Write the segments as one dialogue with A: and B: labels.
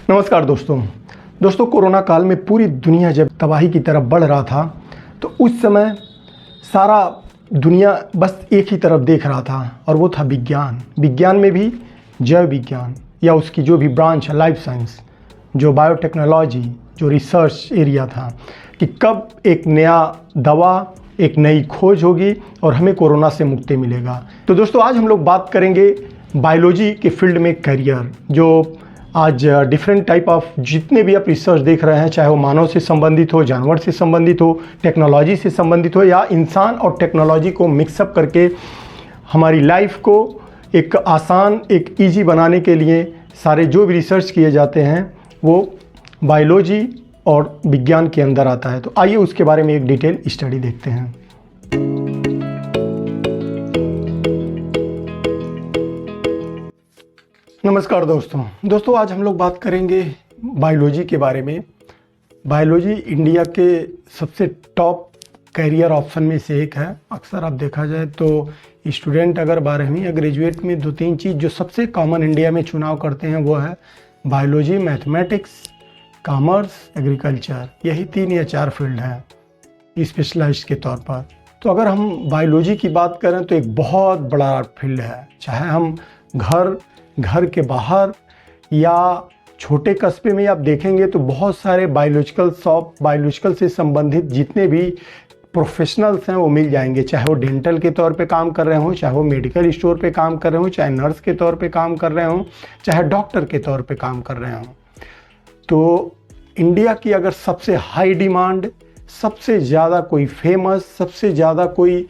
A: नमस्कार दोस्तों कोरोना काल में पूरी दुनिया जब तबाही की तरफ बढ़ रहा था तो उस समय सारा दुनिया बस एक ही तरफ देख रहा था और वो था विज्ञान में भी जैव विज्ञान या उसकी जो भी ब्रांच है लाइफ साइंस, जो बायोटेक्नोलॉजी, जो रिसर्च एरिया था कि कब एक नया दवा, एक नई खोज होगी और हमें कोरोना से मुक्ति मिलेगा। तो दोस्तों आज हम लोग बात करेंगे बायोलॉजी के फील्ड में करियर, जो आज डिफरेंट टाइप ऑफ जितने भी आप रिसर्च देख रहे हैं, चाहे वो मानव से संबंधित हो, जानवर से संबंधित हो, टेक्नोलॉजी से संबंधित हो या इंसान और टेक्नोलॉजी को मिक्सअप करके हमारी लाइफ को एक आसान, एक इजी बनाने के लिए सारे जो भी रिसर्च किए जाते हैं वो बायोलॉजी और विज्ञान के अंदर आता है। तो आइए उसके बारे में एक डिटेल स्टडी देखते हैं। नमस्कार दोस्तों आज हम लोग बात करेंगे बायोलॉजी के बारे में। बायोलॉजी इंडिया के सबसे टॉप करियर ऑप्शन में से एक है। अक्सर आप देखा जाए तो स्टूडेंट अगर 12वीं या ग्रेजुएट में 2-3 चीज़ जो सबसे कॉमन इंडिया में चुनाव करते हैं वो है बायोलॉजी, मैथमेटिक्स, कॉमर्स, एग्रीकल्चर। यही 3 या 4 फील्ड हैं स्पेशलाइज्ड के तौर पर। तो अगर हम बायोलॉजी की बात करें तो एक बहुत बड़ा फील्ड है। चाहे हम घर के बाहर या छोटे कस्बे में आप देखेंगे तो बहुत सारे बायोलॉजिकल से संबंधित जितने भी प्रोफेशनल्स हैं वो मिल जाएंगे। चाहे वो डेंटल के तौर पे काम कर रहे हों, चाहे वो मेडिकल स्टोर पे काम कर रहे हों, चाहे नर्स के तौर पे काम कर रहे हों, चाहे डॉक्टर के तौर पे काम कर रहे हों। तो इंडिया की अगर सबसे हाई डिमांड, सबसे ज़्यादा कोई फेमस, सबसे ज़्यादा कोई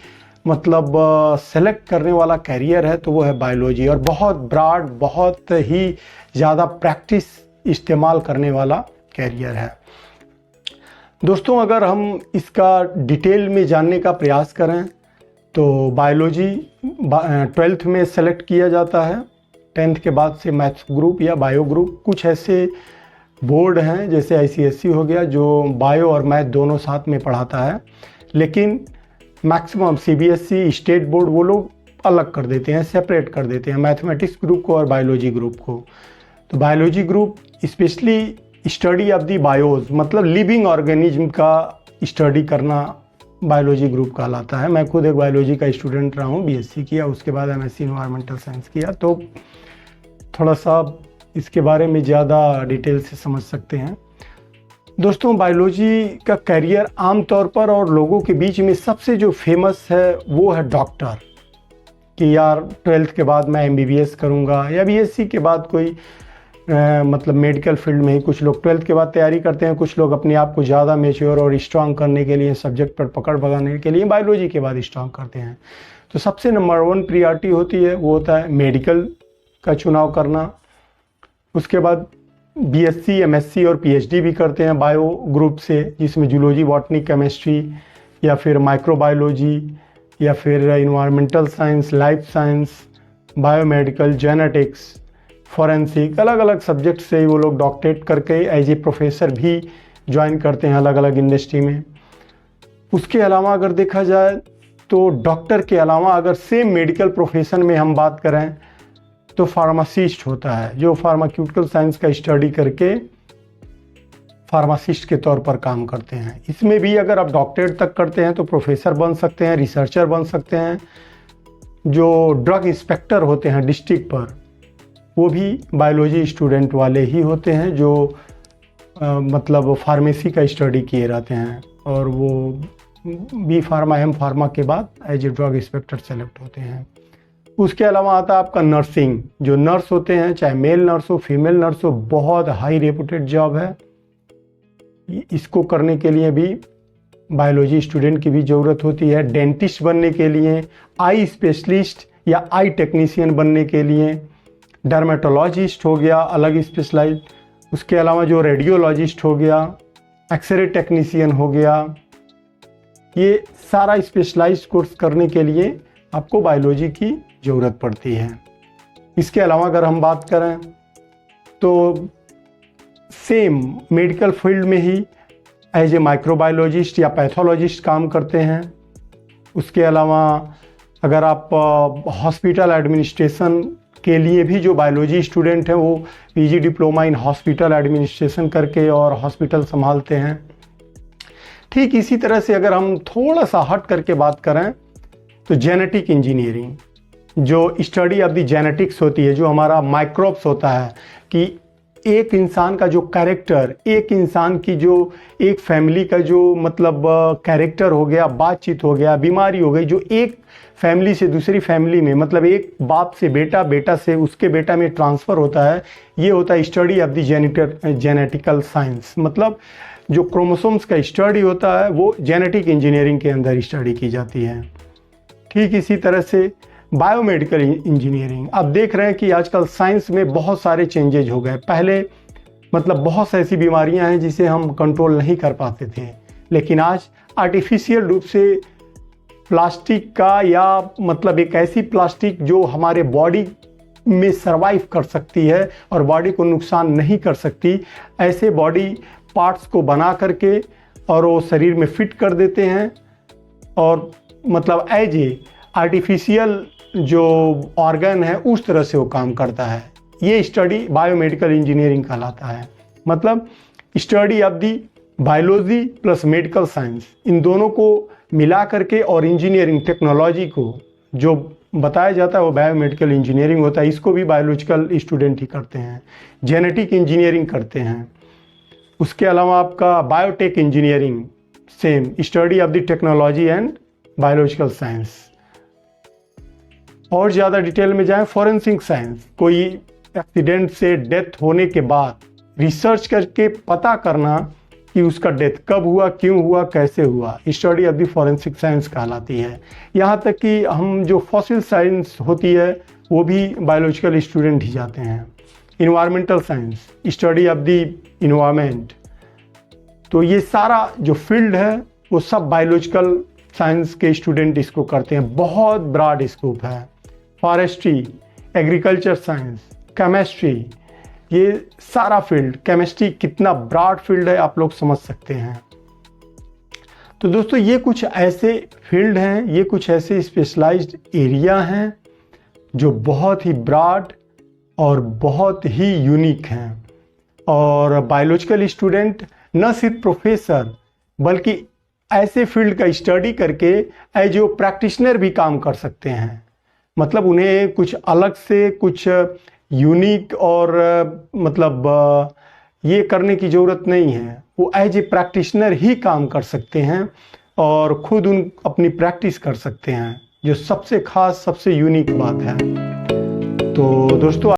A: मतलब सेलेक्ट करने वाला कैरियर है तो वो है बायोलॉजी, और बहुत ब्रॉड, बहुत ही ज़्यादा प्रैक्टिस इस्तेमाल करने वाला कैरियर है। दोस्तों अगर हम इसका डिटेल में जानने का प्रयास करें तो बायोलॉजी 12th में सेलेक्ट किया जाता है। 10th के बाद से मैथ्स ग्रुप या बायो ग्रुप, कुछ ऐसे बोर्ड हैं जैसे ICSE हो गया जो बायो और मैथ दोनों साथ में पढ़ाता है, लेकिन मैक्सिमम CBSE स्टेट बोर्ड वो लोग अलग कर देते हैं, सेपरेट कर देते हैं मैथमेटिक्स ग्रुप को और बायोलॉजी ग्रुप को। तो biology group specially study of the bios, मतलब लिविंग ऑर्गेनिज्म का स्टडी करना बायोलॉजी ग्रुप कहलाता है। मैं खुद एक बायोलॉजी का स्टूडेंट रहा हूँ, BSc किया, उसके बाद MSc इन्वायरमेंटल साइंस किया, तो थोड़ा सा इसके बारे में ज़्यादा डिटेल से समझ सकते हैं। दोस्तों बायोलॉजी का करियर आमतौर पर और लोगों के बीच में सबसे जो फेमस है वो है डॉक्टर, कि यार 12th के बाद मैं MBBS करूँगा, या BSc के बाद कोई मतलब मेडिकल फील्ड में ही कुछ लोग 12th के बाद तैयारी करते हैं। कुछ लोग अपने आप को ज़्यादा मैच्योर और स्ट्रांग करने के लिए, सब्जेक्ट पर पकड़ बनाने के लिए बायोलॉजी के बाद स्ट्रांग करते हैं। तो सबसे नंबर 1 प्रियॉरिटी होती है वो होता है मेडिकल का चुनाव करना। उसके बाद BSc, MSc और PhD भी करते हैं बायो ग्रुप से, जिसमें जूलॉजी, बॉटनी, केमिस्ट्री या फिर माइक्रोबायोलॉजी या फिर environmental science, life science, biomedical, genetics, forensic, अलग अलग सब्जेक्ट से वो लोग डॉक्टरेट करके एज ए प्रोफेसर भी ज्वाइन करते हैं अलग अलग इंडस्ट्री में। उसके अलावा अगर देखा जाए तो डॉक्टर के अलावा अगर सेम मेडिकल प्रोफेशन में हम बात करें तो फार्मासिस्ट होता है, जो फार्मास्यूटिकल साइंस का स्टडी करके फार्मासिस्ट के तौर पर काम करते हैं। इसमें भी अगर आप डॉक्टरेट तक करते हैं तो प्रोफेसर बन सकते हैं, रिसर्चर बन सकते हैं। जो ड्रग इंस्पेक्टर होते हैं डिस्ट्रिक्ट पर, वो भी बायोलॉजी स्टूडेंट वाले ही होते हैं, जो मतलब फार्मेसी का स्टडी किए रहते हैं, और वो B फार्मा, M फार्मा के बाद as a drug inspector select होते हैं। उसके अलावा आता है आपका नर्सिंग। जो नर्स होते हैं, चाहे मेल नर्स हो, फीमेल नर्स हो, बहुत हाई रेपुटेड जॉब है। इसको करने के लिए भी बायोलॉजी स्टूडेंट की भी ज़रूरत होती है। डेंटिस्ट बनने के लिए, आई स्पेशलिस्ट या आई टेक्नीशियन बनने के लिए, डर्मेटोलॉजिस्ट हो गया अलग स्पेशलाइज। उसके अलावा जो रेडियोलॉजिस्ट हो गया, एक्सरे टेक्नीशियन हो गया, ये सारा स्पेशलाइज्ड कोर्स करने के लिए आपको बायोलॉजी की ज़रूरत पड़ती है। इसके अलावा अगर हम बात करें तो सेम मेडिकल फील्ड में ही एज ए माइक्रोबायोलॉजिस्ट या पैथोलॉजिस्ट काम करते हैं। उसके अलावा अगर आप हॉस्पिटल एडमिनिस्ट्रेशन के लिए भी जो बायोलॉजी स्टूडेंट हैं वो PG diploma in hospital administration करके और हॉस्पिटल संभालते हैं। ठीक इसी तरह से अगर हम थोड़ा सा हट करके बात करें तो जेनेटिक इंजीनियरिंग, जो स्टडी ऑफ द जेनेटिक्स होती है, जो हमारा माइक्रोब्स होता है कि एक इंसान का जो कैरेक्टर, एक इंसान की जो एक फैमिली का जो मतलब कैरेक्टर हो गया, बातचीत हो गया, बीमारी हो गई, जो एक फैमिली से दूसरी फैमिली में मतलब एक बाप से बेटा, बेटा से उसके बेटा में ट्रांसफ़र होता है, ये होता है study of the genetical science. मतलब जो क्रोमोसोम्स का स्टडी होता है वो जेनेटिक इंजीनियरिंग के अंदर स्टडी की जाती है। ठीक इसी तरह से बायोमेडिकल इंजीनियरिंग, आप देख रहे हैं कि आजकल साइंस में बहुत सारे चेंजेज हो गए। पहले मतलब बहुत सी ऐसी बीमारियां हैं जिसे हम कंट्रोल नहीं कर पाते थे, लेकिन आज आर्टिफिशियल रूप से प्लास्टिक का या मतलब एक ऐसी प्लास्टिक जो हमारे बॉडी में सरवाइव कर सकती है और बॉडी को नुकसान नहीं कर सकती, ऐसे बॉडी पार्ट्स को बना करके और वो शरीर में फिट कर देते हैं और मतलब एज ए आर्टिफिशियल जो ऑर्गन है उस तरह से वो काम करता है। ये स्टडी बायोमेडिकल इंजीनियरिंग कहलाता है। मतलब study of the biology plus medical science, इन दोनों को मिला करके और इंजीनियरिंग टेक्नोलॉजी को जो बताया जाता है वो बायोमेडिकल इंजीनियरिंग होता है। इसको भी बायोलॉजिकल स्टूडेंट ही करते हैं। जेनेटिक इंजीनियरिंग करते हैं। उसके अलावा आपका biotech engineering, same study of the technology and biological science. और ज़्यादा डिटेल में जाएं, फॉरेंसिक साइंस, कोई एक्सीडेंट से डेथ होने के बाद रिसर्च करके पता करना कि उसका डेथ कब हुआ, क्यों हुआ, कैसे हुआ, study of the forensic science कहलाती है। यहाँ तक कि हम जो फॉसिल साइंस होती है वो भी बायोलॉजिकल स्टूडेंट ही जाते हैं। Environmental science, study of the environment, तो ये सारा जो फील्ड है वो सब बायोलॉजिकल साइंस के स्टूडेंट इसको करते हैं। बहुत ब्रॉड स्कोप है। फॉरेस्ट्री, एग्रीकल्चर साइंस, केमिस्ट्री, ये सारा फील्ड, केमिस्ट्री कितना ब्रॉड फील्ड है आप लोग समझ सकते हैं। तो दोस्तों ये कुछ ऐसे फील्ड हैं, ये कुछ ऐसे स्पेशलाइज्ड एरिया हैं जो बहुत ही ब्रॉड और बहुत ही यूनिक हैं। और बायोलॉजिकल स्टूडेंट न सिर्फ प्रोफेसर बल्कि ऐसे फील्ड का स्टडी करके एज ए प्रैक्टिशनर भी काम कर सकते हैं। मतलब उन्हें कुछ अलग से कुछ यूनिक और मतलब ये करने की ज़रूरत नहीं है, वो एज ए प्रैक्टिशनर ही काम कर सकते हैं और खुद अपनी प्रैक्टिस कर सकते हैं, जो सबसे खास सबसे यूनिक बात है। तो दोस्तों